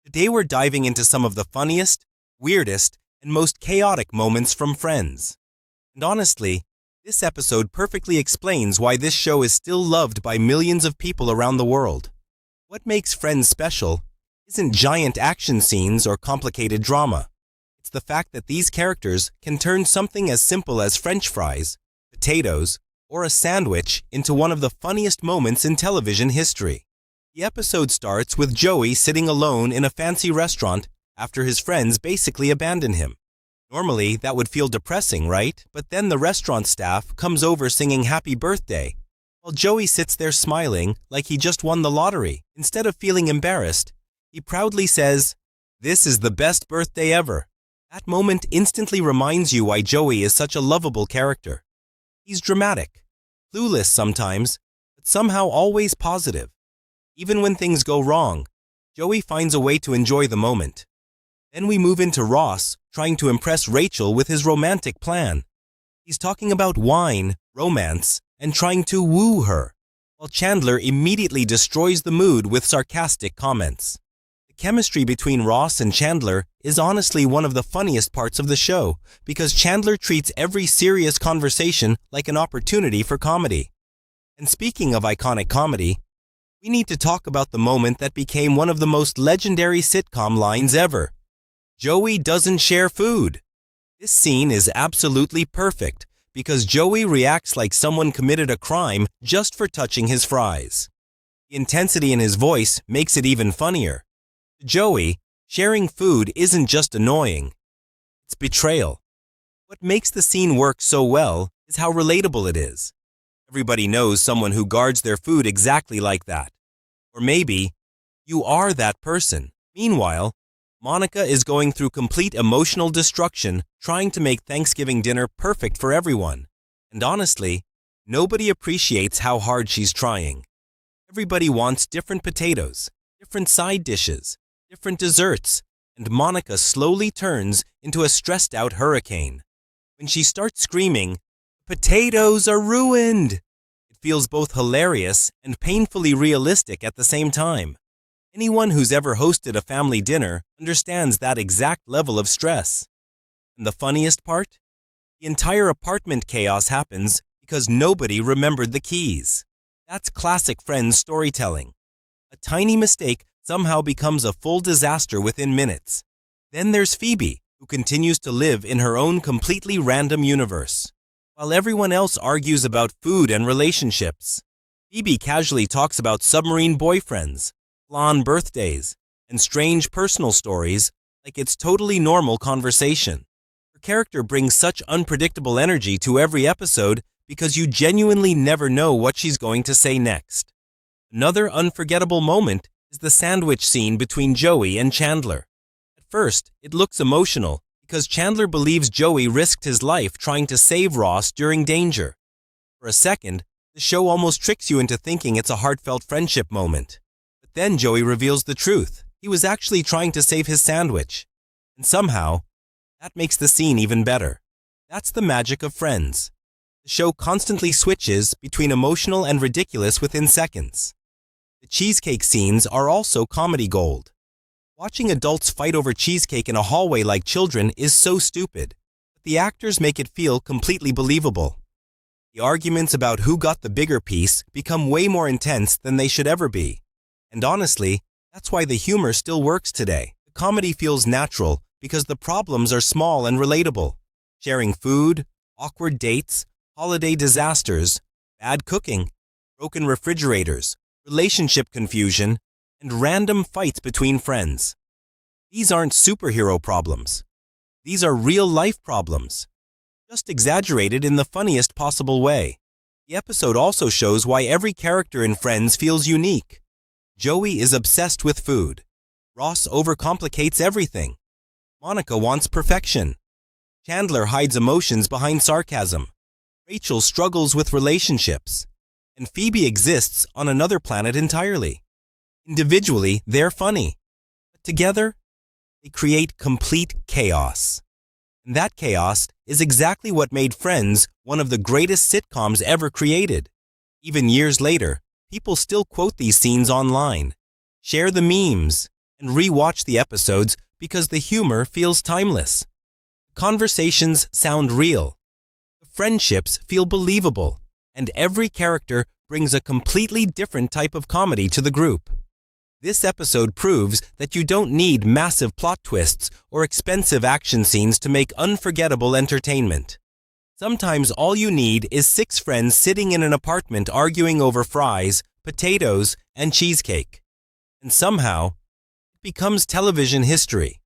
Today we're diving into some of the funniest, weirdest, and most chaotic moments from Friends. And honestly, this episode perfectly explains why this show is still loved by millions of people around the world. What makes Friends special isn't giant action scenes or complicated drama. It's the fact that these characters can turn something as simple as French fries, potatoes, or a sandwich into one of the funniest moments in television history. The episode starts with Joey sitting alone in a fancy restaurant after his friends basically abandon him. Normally, that would feel depressing, right? But then the restaurant staff comes over singing happy birthday, while Joey sits there smiling like he just won the lottery. Instead of feeling embarrassed, he proudly says, "This is the best birthday ever." That moment instantly reminds you why Joey is such a lovable character. He's dramatic, clueless sometimes, but somehow always positive. Even when things go wrong, Joey finds a way to enjoy the moment. Then we move into Ross trying to impress Rachel with his romantic plan. He's talking about wine, romance, and trying to woo her, while Chandler immediately destroys the mood with sarcastic comments. The chemistry between Ross and Chandler is honestly one of the funniest parts of the show because Chandler treats every serious conversation like an opportunity for comedy. And speaking of iconic comedy, we need to talk about the moment that became one of the most legendary sitcom lines ever. Joey doesn't share food. This scene is absolutely perfect because Joey reacts like someone committed a crime just for touching his fries. The intensity in his voice makes it even funnier. To Joey, sharing food isn't just annoying, it's betrayal. What makes the scene work so well is how relatable it is. Everybody knows someone who guards their food exactly like that. Or maybe, you are that person. Meanwhile, Monica is going through complete emotional destruction trying to make Thanksgiving dinner perfect for everyone. And honestly, nobody appreciates how hard she's trying. Everybody wants different potatoes, different side dishes, different desserts, and Monica slowly turns into a stressed-out hurricane. When she starts screaming, "Potatoes are ruined!" it feels both hilarious and painfully realistic at the same time. Anyone who's ever hosted a family dinner understands that exact level of stress. And the funniest part? The entire apartment chaos happens because nobody remembered the keys. That's classic Friends storytelling. A tiny mistake somehow becomes a full disaster within minutes. Then there's Phoebe, who continues to live in her own completely random universe. While everyone else argues about food and relationships, Phoebe casually talks about submarine boyfriends, flan birthdays, and strange personal stories like it's totally normal conversation. Her character brings such unpredictable energy to every episode because you genuinely never know what she's going to say next. Another unforgettable moment is the sandwich scene between Joey and Chandler. At first, it looks emotional because Chandler believes Joey risked his life trying to save Ross during danger. For a second, the show almost tricks you into thinking it's a heartfelt friendship moment. But then Joey reveals the truth. He was actually trying to save his sandwich. And somehow, that makes the scene even better. That's the magic of Friends. The show constantly switches between emotional and ridiculous within seconds. The cheesecake scenes are also comedy gold. Watching adults fight over cheesecake in a hallway like children is so stupid, but the actors make it feel completely believable. The arguments about who got the bigger piece become way more intense than they should ever be. And honestly, that's why the humor still works today. The comedy feels natural because the problems are small and relatable. Sharing food, awkward dates, holiday disasters, bad cooking, broken refrigerators, relationship confusion, and random fights between friends. These aren't superhero problems. These are real-life problems, just exaggerated in the funniest possible way. The episode also shows why every character in Friends feels unique. Joey is obsessed with food. Ross overcomplicates everything. Monica wants perfection. Chandler hides emotions behind sarcasm. Rachel struggles with relationships. And Phoebe exists on another planet entirely. Individually, they're funny. But together, they create complete chaos. And that chaos is exactly what made Friends one of the greatest sitcoms ever created. Even years later, people still quote these scenes online, share the memes, and re-watch the episodes because the humor feels timeless. Conversations sound real. Friendships feel believable, and every character brings a completely different type of comedy to the group. This episode proves that you don't need massive plot twists or expensive action scenes to make unforgettable entertainment. Sometimes all you need is 6 friends sitting in an apartment arguing over fries, potatoes, and cheesecake. And somehow, it becomes television history.